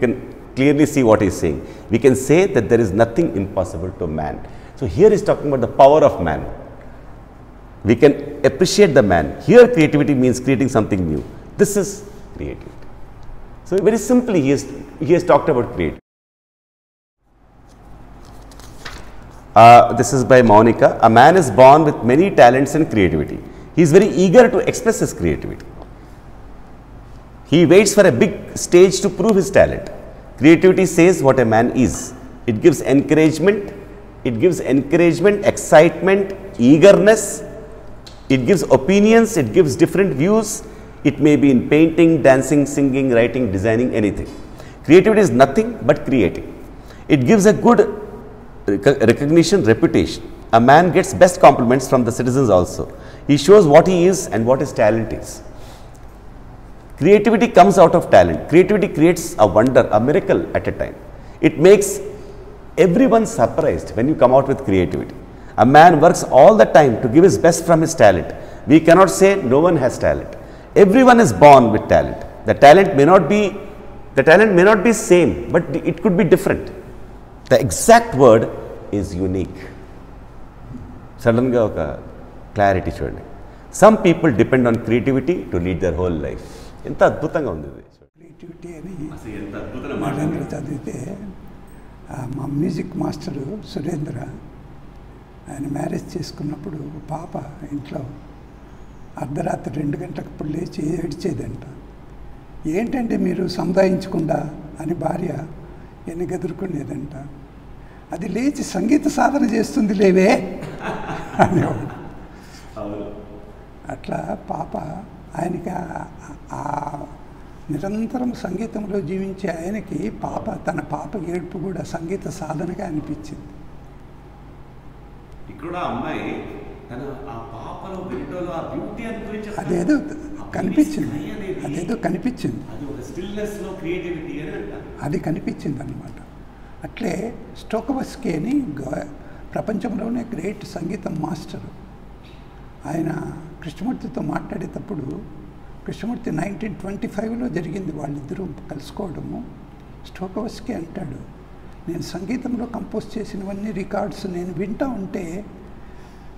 can clearly see what he is saying. We can say that there is nothing impossible to man. So here he is talking about the power of man. We can appreciate the man. Here creativity means creating something new. This is creativity. So very simply he has talked about creativity. This is by Monica. A man is born with many talents and creativity. He is very eager to express his creativity. He waits for a big stage to prove his talent. Creativity says what a man is. It gives encouragement, excitement, eagerness. It gives opinions, it gives different views. It may be in painting, dancing, singing, writing, designing, anything. Creativity is nothing but creating. It gives a good recognition, reputation. A man gets best compliments from the citizens also. He shows what he is and what his talent is. Creativity comes out of talent. Creativity creates a wonder, a miracle at a time. It makes everyone surprised when you come out with creativity. A man works all the time to give his best from his talent. We cannot say no one has talent. Everyone is born with talent. The talent may not be same, but it could be different. The exact word is unique. Suddenly oka clarity chudandi. Some people depend on creativity to lead their whole life. ఎంత అద్భుతంగా ఉంది ఇది.
Creativity అని నరేంద్ర చదివితే మా music master Surendra ఆయన marriage చేసుకున్నప్పుడు పాప ఇంట్లో అర్ధరాత్రి 2 గంటలప్పుడు లేచి ఏడ్చేదంట. ఏంటంటే మీరు సంపాదించకుండా అని భార్య ఎన్నికెదుర్కొనేదంట. అది లేచి సంగీత సాధన చేస్తుంది లేవే అనేవాడు. అట్లా పాప ఆయనకి నిరంతరం సంగీతంలో జీవించే ఆయనకి తన పాప ఏడుపు కూడా సంగీత సాధనగా అనిపించింది. అదేదో కనిపించింది, అది కనిపించింది అన్నమాట. అట్లే స్టోకవస్కీ అని ప్రపంచంలోనే గ్రేట్ సంగీతం మాస్టరు. ఆయన కృష్ణమూర్తితో మాట్లాడేటప్పుడు, కృష్ణమూర్తి 1925లో జరిగింది వాళ్ళిద్దరూ కలుసుకోవడము. స్టోకవస్కీ అంటాడు, నేను సంగీతంలో కంపోజ్ చేసినవన్నీ రికార్డ్స్ నేను వింటూ ఉంటే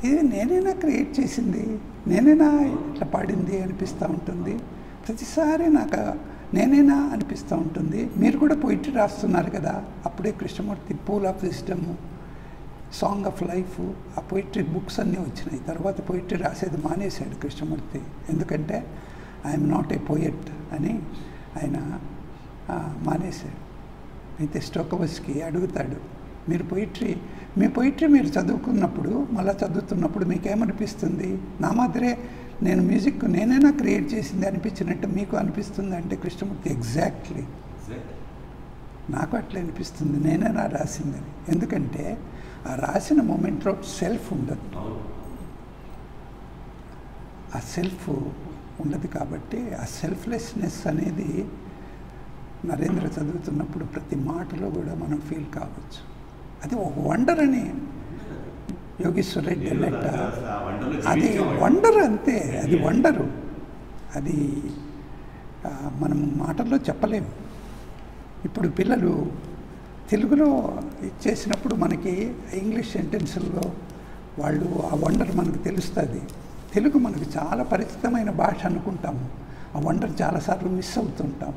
ఇది నేనైనా క్రియేట్ చేసింది, నేనైనా ఇట్లా పాడింది అనిపిస్తూ ఉంటుంది. ప్రతిసారి నాకు నేనైనా అనిపిస్తూ ఉంటుంది. మీరు కూడా పోయిటరీ రాస్తున్నారు కదా, అప్పుడే Krishnamurthy pool of wisdom, song of life, ఆ పోయిటరీ బుక్స్ అన్నీ వచ్చినాయి. తర్వాత పోయిటరీ రాసేది మానేశాడు కృష్ణమూర్తి. ఎందుకంటే ఐఎమ్ నాట్ ఏ పోయెట్ అని ఆయన మానేశాడు. అయితే స్టోకవస్కి అడుగుతాడు, మీ పోయిటరీ మీరు చదువుకున్నప్పుడు, మళ్ళీ చదువుతున్నప్పుడు మీకేమనిపిస్తుంది? నా మాదిరే నేను మ్యూజిక్ నేనైనా క్రియేట్ చేసింది అనిపించినట్టు మీకు అనిపిస్తుంది అంటే కృష్ణమూర్తి ఎగ్జాక్ట్లీ నాకు అట్లా అనిపిస్తుంది, నేనైనా రాసిందని. ఎందుకంటే ఆ రాసిన మూమెంట్లో సెల్ఫ్ ఉండదు, ఆ సెల్ఫ్ ఉండదు. కాబట్టి ఆ సెల్ఫ్లెస్నెస్ అనేది నరేంద్ర చదువుతున్నప్పుడు ప్రతి మాటలో కూడా మనం ఫీల్ కావచ్చు. అది ఒక వండర్ అని యోగేశ్వర రెడ్డి అన్నట్ట, అది వండర్ అంతే, అది వండరు. అది మనం మాటల్లో చెప్పలేము. ఇప్పుడు పిల్లలు తెలుగులో చేసినప్పుడు మనకి ఇంగ్లీష్ సెంటెన్సుల్లో వాళ్ళు ఆ వండర్ మనకు తెలుస్తుంది. తెలుగు మనకు చాలా పరిచితమైన భాష అనుకుంటాము, ఆ వండర్ చాలాసార్లు మిస్ అవుతుంటాం.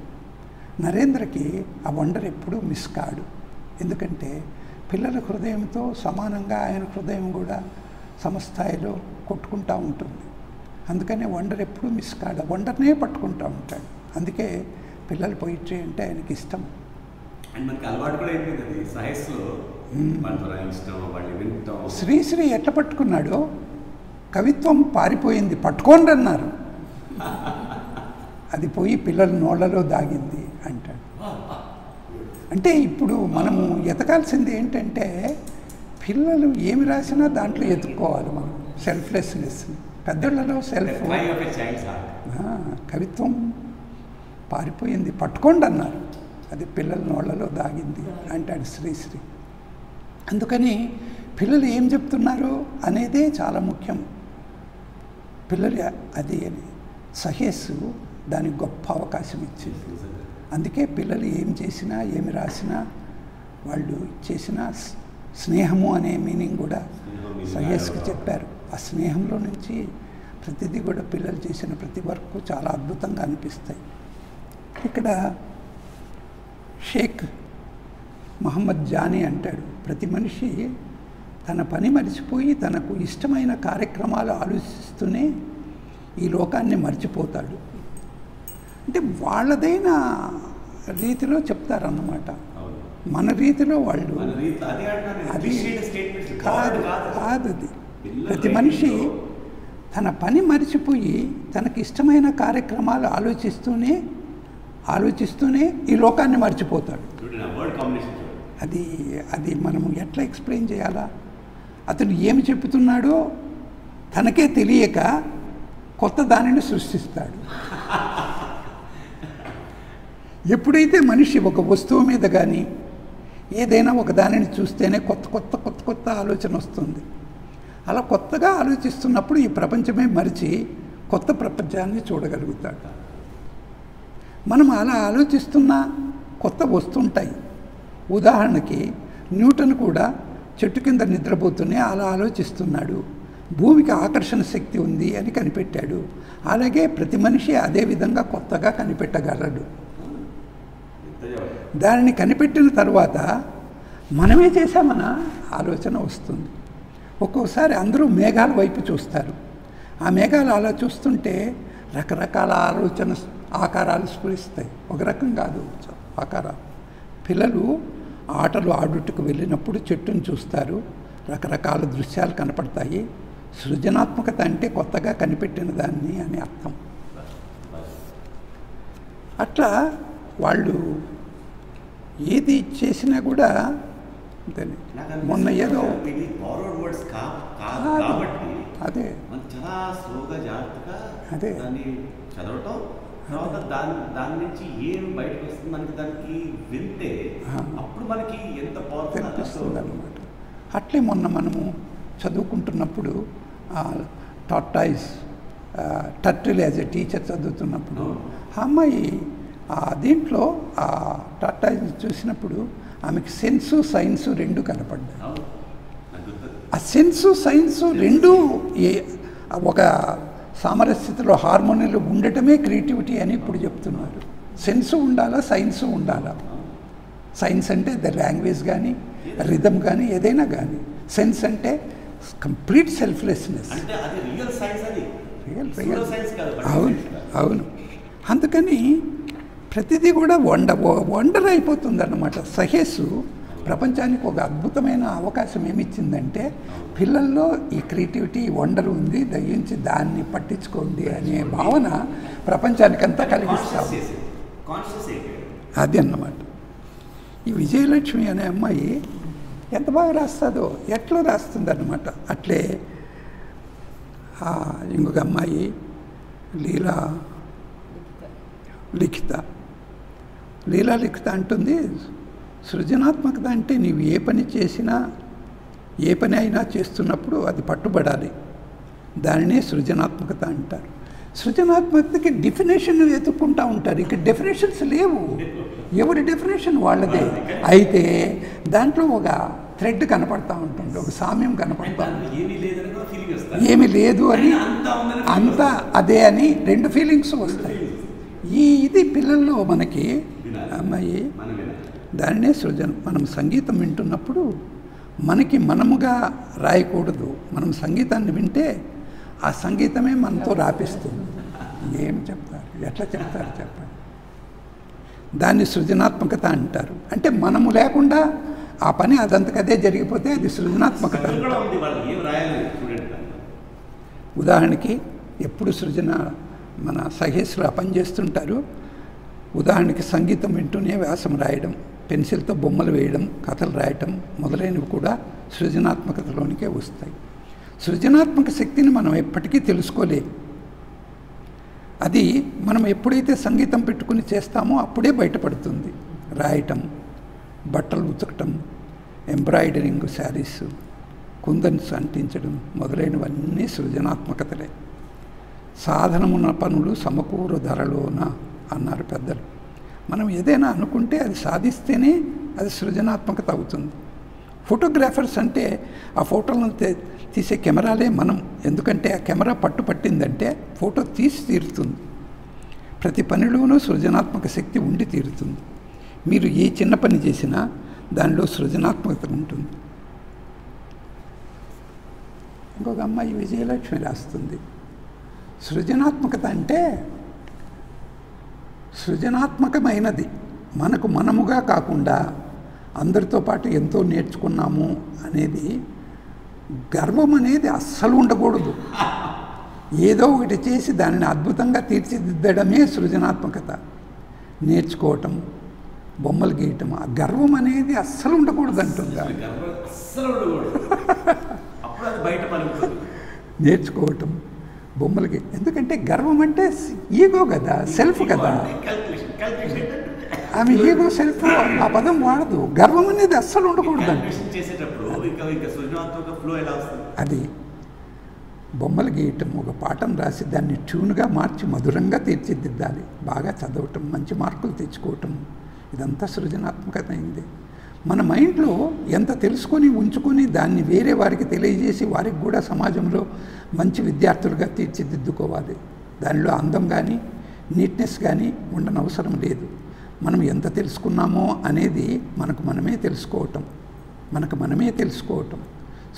నరేంద్రకి ఆ వండర్ ఎప్పుడూ మిస్ కాడు. ఎందుకంటే పిల్లల హృదయంతో సమానంగా ఆయన హృదయం కూడా సమస్థాయిలో కొట్టుకుంటూ ఉంటుంది. అందుకనే వండర్ ఎప్పుడూ మిస్ కాడు, వండర్నే పట్టుకుంటూ ఉంటాడు. అందుకే పిల్లల పోయిటరీ అంటే ఆయనకి ఇష్టం.
అండ్ మనకి అలవాటు కూడా అయిపోయింది సహస్లో
శ్రీశ్రీ ఎట్లా పట్టుకున్నాడో, కవిత్వం పారిపోయింది పట్టుకోండి అన్నారు, అది పోయి పిల్లల నోళ్లలో దాగింది అంటాడు. అంటే ఇప్పుడు మనము ఎతకాల్సింది ఏంటంటే పిల్లలు ఏమి రాసినా దాంట్లో ఎత్తుక్కోవాలి మనం, సెల్ఫ్లెస్నెస్. పెద్దలలో సెల్ఫ్, కవిత్వం పారిపోయింది పట్టుకోండి అన్నారు, అది పిల్లల నోళ్లలో దాగింది అంటాడు శ్రీశ్రీ. అందుకని పిల్లలు ఏం చెప్తున్నారు అనేదే చాలా ముఖ్యం. పిల్లలు అది అని సహేసు దానికి గొప్ప అవకాశం ఇచ్చింది. అందుకే పిల్లలు ఏం చేసినా ఏమి రాసినా వాళ్ళు చేసిన స్నేహము అనే మీనింగ్ కూడా సహేస్కి చెప్పారు. ఆ స్నేహంలో నుంచి ప్రతిదీ కూడా పిల్లలు చేసిన ప్రతి వర్క్ చాలా అద్భుతంగా అనిపిస్తాయి. ఇక్కడ షేక్ మహమ్మద్ జానీ అంటాడు, ప్రతి మనిషి తన పని మరిచిపోయి తనకు ఇష్టమైన కార్యక్రమాలు ఆలోచిస్తూనే ఈ లోకాన్ని మర్చిపోతాడు. అంటే వాళ్ళదైన రీతిలో చెప్తారన్నమాట, మన రీతిలో వాళ్ళు. అది కాదు కాదు అది ప్రతి మనిషి తన పని మరిచిపోయి తనకి ఇష్టమైన కార్యక్రమాలు ఆలోచిస్తూనే ఈ లోకాన్ని మర్చిపోతాడు. అది అది మనము ఎట్లా ఎక్స్ప్లెయిన్ చేయాలా? అతను ఏమి చెప్తున్నాడో తనకే తెలియక కొత్త దానిని సృష్టిస్తాడు. ఎప్పుడైతే మనిషి ఒక వస్తువు మీద కానీ ఏదైనా ఒక దానిని చూస్తేనే కొత్త ఆలోచన వస్తుంది. అలా కొత్తగా ఆలోచిస్తున్నప్పుడు ఈ ప్రపంచమే మరిచి కొత్త ప్రపంచాన్ని చూడగలుగుతాడు. మనం అలా ఆలోచిస్తున్న కొత్త వస్తుంటాయి. ఉదాహరణకి న్యూటన్ కూడా చెట్టు కింద నిద్రపోతూనే అలా ఆలోచిస్తున్నాడు, భూమికి ఆకర్షణ శక్తి ఉంది అని కనిపెట్టాడు. అలాగే ప్రతి మనిషి అదే విధంగా కొత్తగా కనిపెట్టగలడు. దానిని కనిపెట్టిన తర్వాత మనమే చేశామన్న ఆలోచన వస్తుంది. ఒక్కోసారి అందరూ మేఘాల వైపు చూస్తారు. ఆ మేఘాలు అలా చూస్తుంటే రకరకాల ఆకారాలు స్ఫురిస్తాయి. ఒక రకం కాదు ఆకారాలు. పిల్లలు ఆటలు ఆడుటకు వెళ్ళినప్పుడు చెట్టును చూస్తారు, రకరకాల దృశ్యాలు కనపడతాయి. సృజనాత్మకత అంటే కొత్తగా కనిపెట్టిన దాన్ని అని అర్థం. అట్లా వాళ్ళు ఏది చేసినా కూడా మొన్న ఏదో అదే అదే
చదవటం తర్వాత దాని నుంచి ఏం బయటకు వస్తుంది దానికి వింటే అప్పుడు మనకి ఎంత
కనిపిస్తుంది అన్నమాట. అట్లే మొన్న మనము చదువుకుంటున్నప్పుడు టర్టిల్ యాజ్ ఎ టీచర్ చదువుతున్నప్పుడు ఆ అమ్మాయి దీంట్లో ఆ టాటాయిని చూసినప్పుడు ఆమెకి సెన్సు సైన్సు రెండు కనపడ్డాయి. ఆ సెన్సు సైన్సు రెండు ఒక సామరస్యతలో హార్మోనియలో ఉండటమే క్రియేటివిటీ అని ఇప్పుడు చెప్తున్నారు. సెన్సు ఉండాలా, సైన్సు ఉండాలా. సైన్స్ అంటే ద లాంగ్వేజ్ కానీ రిథమ్ కానీ ఏదైనా కానీ, సెన్స్ అంటే కంప్లీట్ సెల్ఫ్లెస్నెస్. అవును అవును. అందుకని ప్రతిదీ కూడా వండర్ అయిపోతుంది అన్నమాట. సహేసు ప్రపంచానికి ఒక అద్భుతమైన అవకాశం ఏమిచ్చిందంటే, పిల్లల్లో ఈ క్రియేటివిటీ వండర్ ఉంది, దయించి దాన్ని పట్టించుకోండి అనే భావన ప్రపంచానికంతా కలిగిస్తాం. అది అన్నమాట. ఈ విజయలక్ష్మి అనే అమ్మాయి ఎంత బాగా రాస్తుందో, ఎట్లా రాస్తుంది అన్నమాట. అట్లే ఇంకొక అమ్మాయి లిఖిత అంటుంది, సృజనాత్మకత అంటే నీవు ఏ పని చేసినా, ఏ పని అయినా చేస్తున్నప్పుడు అది పట్టుబడాలి, దానినే సృజనాత్మకత అంటారు. సృజనాత్మకతకి డెఫినేషన్ వెతుక్కుంటూ ఉంటారు. ఇక్కడ డెఫినేషన్స్ లేవు, ఎవరి డెఫినేషన్ వాళ్ళదే. అయితే దాంట్లో ఒక థ్రెడ్ కనపడతా ఉంటుంది, ఒక సామ్యం కనపడతా ఉంటుంది. ఏమీ లేదు అని, అంతా అదే అని రెండు ఫీలింగ్స్ వస్తాయి. ఇది పిల్లల్లో మనకి అమ్మాయి దానినే సృజన. మనం సంగీతం వింటున్నప్పుడు మనకి మనముగా రాయకూడదు. మనం సంగీతాన్ని వింటే ఆ సంగీతమే మనతో రాపిస్తుంది. ఏం చెప్తారు, ఎట్లా చెప్తారు చెప్పండి. దాన్ని సృజనాత్మకత అంటారు. అంటే మనము లేకుండా ఆ పని అదంతకదే జరిగిపోతే అది సృజనాత్మకత. ఉదాహరణకి ఎప్పుడు సృజన మన సహేశ్వరు ఆ పని చేస్తుంటారు. ఉదాహరణకి సంగీతం వింటూనే వ్యాసం రాయడం, పెన్సిల్తో బొమ్మలు వేయడం, కథలు రాయటం మొదలైనవి కూడా సృజనాత్మకతలోనికే వస్తాయి. సృజనాత్మక శక్తిని మనం ఎప్పటికీ తెలుసుకోలేము. అది మనం ఎప్పుడైతే సంగీతం పెట్టుకుని చేస్తామో అప్పుడే బయటపడుతుంది. రాయటం, బట్టలు ఉతకటం, ఎంబ్రాయిడరింగ్, శారీస్, కుందన్స్ అంటించడం మొదలైనవన్నీ సృజనాత్మకతలే. సాధనమున్న పనులు సమకూరు ధరలోన అన్నారు పెద్దలు. మనం ఏదైనా అనుకుంటే అది సాధిస్తేనే అది సృజనాత్మకత అవుతుంది. ఫోటోగ్రాఫర్స్ అంటే ఆ ఫోటోలను తీసే కెమెరాలే మనం. ఎందుకంటే ఆ కెమెరా పట్టిందంటే ఫోటో తీసి తీరుతుంది. ప్రతి పనిలోనూ సృజనాత్మక శక్తి ఉండి తీరుతుంది. మీరు ఏ చిన్న పని చేసినా దానిలో సృజనాత్మకత ఉంటుంది. ఇంకొక అమ్మాయి విజయలక్ష్మి రాస్తుంది, సృజనాత్మకత అంటే సృజనాత్మకమైనది మనకు మనముగా కాకుండా అందరితో పాటు ఎంతో నేర్చుకున్నాము అనేది. గర్వం అనేది అస్సలు ఉండకూడదు. ఏదో ఒకటి చేసి దానిని అద్భుతంగా తీర్చిదిద్దడమే సృజనాత్మకత. నేర్చుకోవటం, బొమ్మలు గీయటం, ఆ గర్వం అనేది అస్సలు ఉండకూడదు అంటుంది. నేర్చుకోవటం, బొమ్మలకి. ఎందుకంటే గర్వం అంటే ఈగో కదా, సెల్ఫ్ కదా. ఆమె ఈగో సెల్ఫ్ ఆ పదం వాడదు. గర్వం అనేది అస్సలు ఉండకూడదు. అది బొమ్మలు గీయటం, ఒక పాఠం రాసి దాన్ని ట్యూన్గా మార్చి మధురంగా తీర్చిదిద్దాలి. బాగా చదవటం, మంచి మార్కులు తెచ్చుకోవటం, ఇదంతా సృజనాత్మకత అయింది. మన మైండ్లో ఎంత తెలుసుకొని ఉంచుకొని దాన్ని వేరే వారికి తెలియజేసి వారికి కూడా సమాజంలో మంచి విద్యార్థులుగా తీర్చిదిద్దుకోవాలి. దానిలో అందం కానీ నీట్నెస్ కానీ ఉండనవసరం లేదు. మనం ఎంత తెలుసుకున్నామో అనేది మనకు మనమే తెలుసుకోవటం.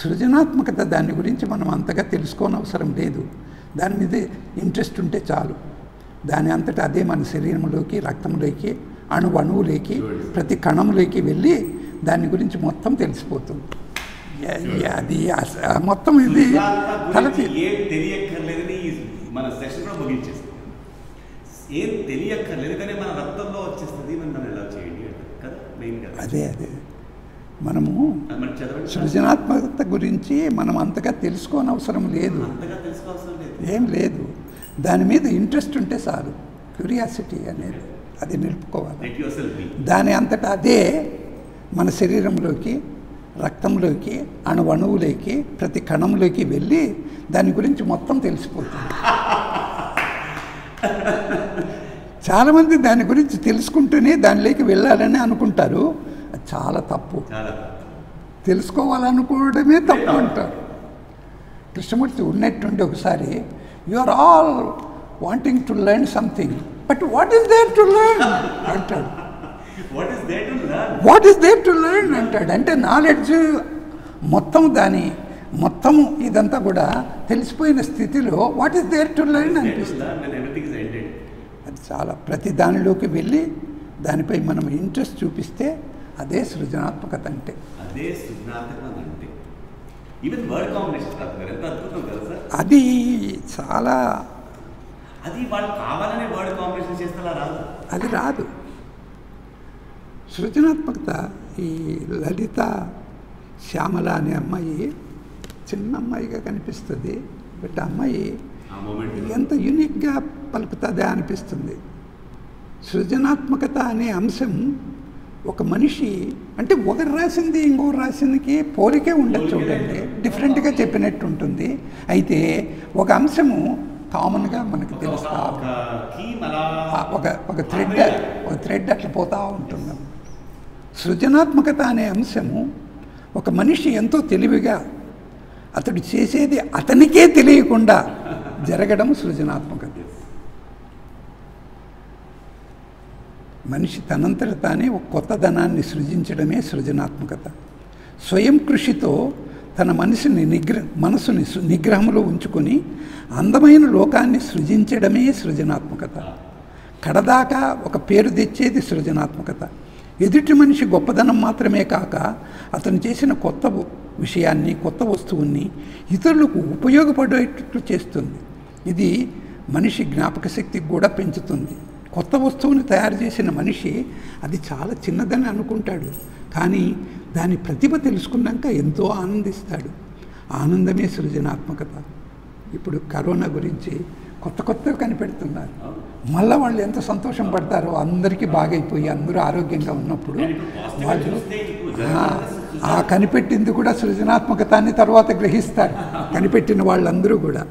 సృజనాత్మకత దాని గురించి మనం అంతగా తెలుసుకోనవసరం లేదు. దాని మీద ఇంట్రెస్ట్ ఉంటే చాలు. దాని అంతటా అదే మన శరీరంలోకి, రక్తంలోకి, అణువులోకి, ప్రతి కణంలోకి వెళ్ళి దాని గురించి మొత్తం తెలిసిపోతుంది. అది మొత్తం ఇది తలచి
మన సెషన్ కూడా ముగించేస్తాం. ఏం తెలియక్కర్లేదు కానీ మన రక్తంలో వచ్చేస్తుంది. మనం ఎలా చేయండి కదా మెయిన్ కదా.
అదే మనము సృజనాత్మకత గురించి మనం అంతగా తెలుసుకోనవసరం లేదు. ఏం లేదు. దాని మీద ఇంట్రెస్ట్ ఉంటే చాలు. క్యూరియాసిటీ అనేది అది నిలుపుకోవాలి. దాని అంతటా అదే మన శరీరంలోకి, రక్తంలోకి, అణువులోకి, ప్రతి కణంలోకి వెళ్ళి దాని గురించి మొత్తం తెలిసిపోతుంది. చాలామంది దాని గురించి తెలుసుకుంటూనే దానిలోకి వెళ్ళాలని అనుకుంటారు. చాలా తప్పు.
చాలా
తెలుసుకోవాలనుకోవడమే తప్పు అంటారు. కృష్ణమూర్తి ఉన్నట్టుండి ఒకసారి, you are all wanting to learn something, but what is there to learn అంటాడు. What is there to learn అంటాడు. అంటే నాలెడ్జ్ మొత్తం ఇదంతా కూడా తెలిసిపోయిన స్థితిలో what is there to learn అనిపిస్తుంది. అది చాలా ప్రతి దానిలోకి వెళ్ళి దానిపై మనం ఇంట్రెస్ట్ చూపిస్తే అదే సృజనాత్మకత అంటే.
అదే సృజనాత్మకత అంటే ఈవెన్ వర్డ్ కాంబినేషన్ ఎంత అద్భుతం కదా సార్.
అది చాలా,
అది వాళ్ళు కావాలనే వర్డ్ కాంబినేషన్ చేస్తే రాదు,
అది రాదు. సృజనాత్మకత ఈ లలిత శ్యామల అనే అమ్మాయి చిన్న అమ్మాయిగా కనిపిస్తుంది, బట్ అమ్మాయి ఎంత యూనిక్గా పలుకుతుందా అనిపిస్తుంది. సృజనాత్మకత అనే అంశం ఒక మనిషి అంటే ఒకరు రాసింది ఇంకొకరు రాసిందికి పోలికే ఉండదు చూడండి, డిఫరెంట్గా చెప్పినట్టు ఉంటుంది. అయితే ఒక అంశము కామన్గా మనకు తెలుస్తా, ఒక థ్రెడ్ అట్లా పోతూ ఉంటుంది. సృజనాత్మకత అనే అంశము ఒక మనిషి ఎంతో తెలివిగా అతడు చేసేది అతనికే తెలియకుండా జరగడం సృజనాత్మకత. మనిషి తనంతట తానే ఒక కొత్త ధనాన్ని సృజించడమే సృజనాత్మకత. స్వయం కృషితో తన మనసుని నిగ్రహంలో ఉంచుకొని అందమైన లోకాన్ని సృజించడమే సృజనాత్మకత. కడదాకా ఒక పేరు తెచ్చేది సృజనాత్మకత. ఎదుటి మనిషి గొప్పదనం మాత్రమే కాక అతను చేసిన కొత్త విషయాన్ని, కొత్త వస్తువుని ఇతరులకు ఉపయోగపడేటట్లు చేస్తుంది. ఇది మనిషి జ్ఞాపక శక్తికి కూడా పెంచుతుంది. కొత్త వస్తువుని తయారు చేసిన మనిషి అది చాలా చిన్నదని అనుకుంటాడు, కానీ దాని ప్రతిభ తెలుసుకున్నాక ఎంతో ఆనందిస్తాడు. ఆనందమే సృజనాత్మకత. ఇప్పుడు కరోనా గురించి కొత్తవి కనిపెడుతున్నారు. మళ్ళీ వాళ్ళు ఎంత సంతోషం పడతారో, అందరికీ బాగైపోయి అందరూ ఆరోగ్యంగా ఉన్నప్పుడు వాళ్ళు ఆ కనిపెట్టింది కూడా సృజనాత్మకత అని తర్వాత గ్రహిస్తారు. కనిపెట్టిన వాళ్ళందరూ కూడా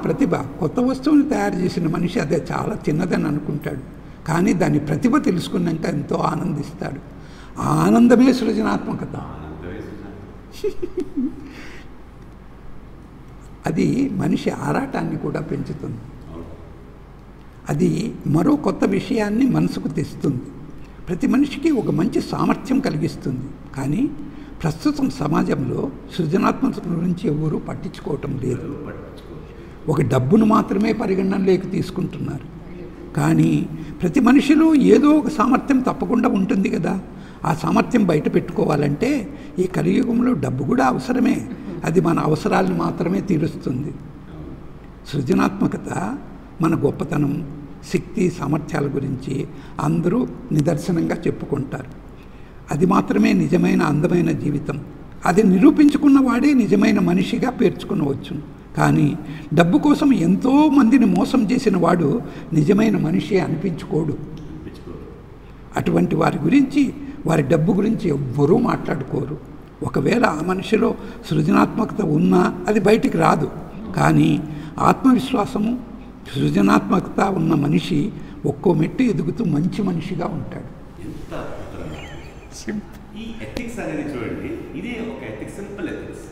ప్రతిభ. కొత్త వస్తువుని తయారు చేసిన మనిషి అదే చాలా చిన్నదని అనుకుంటాడు, కానీ దాని ప్రతిభ తెలుసుకున్నాక ఎంతో ఆనందిస్తాడు. ఆనందమే సృజనాత్మకత. అది మనిషి ఆరాటాన్ని కూడా పెంచుతుంది. అది మరో కొత్త విషయాన్ని మనసుకు తెస్తుంది. ప్రతి మనిషికి ఒక మంచి సామర్థ్యం కలిగిస్తుంది. కానీ ప్రస్తుతం సమాజంలో సృజనాత్మకత గురించి ఎవరూ పట్టించుకోవటం లేదు. ఒక డబ్బును మాత్రమే పరిగణనలోకి తీసుకుంటున్నారు. కానీ ప్రతి మనిషిలో ఏదో ఒక సామర్థ్యం తప్పకుండా ఉంటుంది కదా. ఆ సామర్థ్యం బయట పెట్టుకోవాలంటే ఈ కలియుగంలో డబ్బు కూడా అవసరమే. అది మన అవసరాలను మాత్రమే తీరుస్తుంది. సృజనాత్మకత మన గొప్పతనం, శక్తి, సామర్థ్యాల గురించి అందరూ నిదర్శనంగా చెప్పుకుంటారు. అది మాత్రమే నిజమైన అందమైన జీవితం. అది నిరూపించుకున్న వాడే నిజమైన మనిషిగా పేర్చుకునవచ్చు. కానీ డబ్బు కోసం ఎంతో మందిని మోసం చేసిన వాడు నిజమైన మనిషి అనిపించుకోడు. అటువంటి వారి గురించి, వారి డబ్బు గురించి ఎవ్వరూ మాట్లాడుకోరు. ఒకవేళ ఆ మనిషిలో సృజనాత్మకత ఉన్నా అది బయటికి రాదు. కానీ ఆత్మవిశ్వాసము, సృజనాత్మకత ఉన్న మనిషి ఒక్కో మెట్టు ఎదుగుతూ మంచి మనిషిగా ఉంటాడు.
ఈ ఎథిక్స్ అనేది చూడండి, ఇది ఒక ఎథిక్స్, సింపుల్ ఎథిక్స్.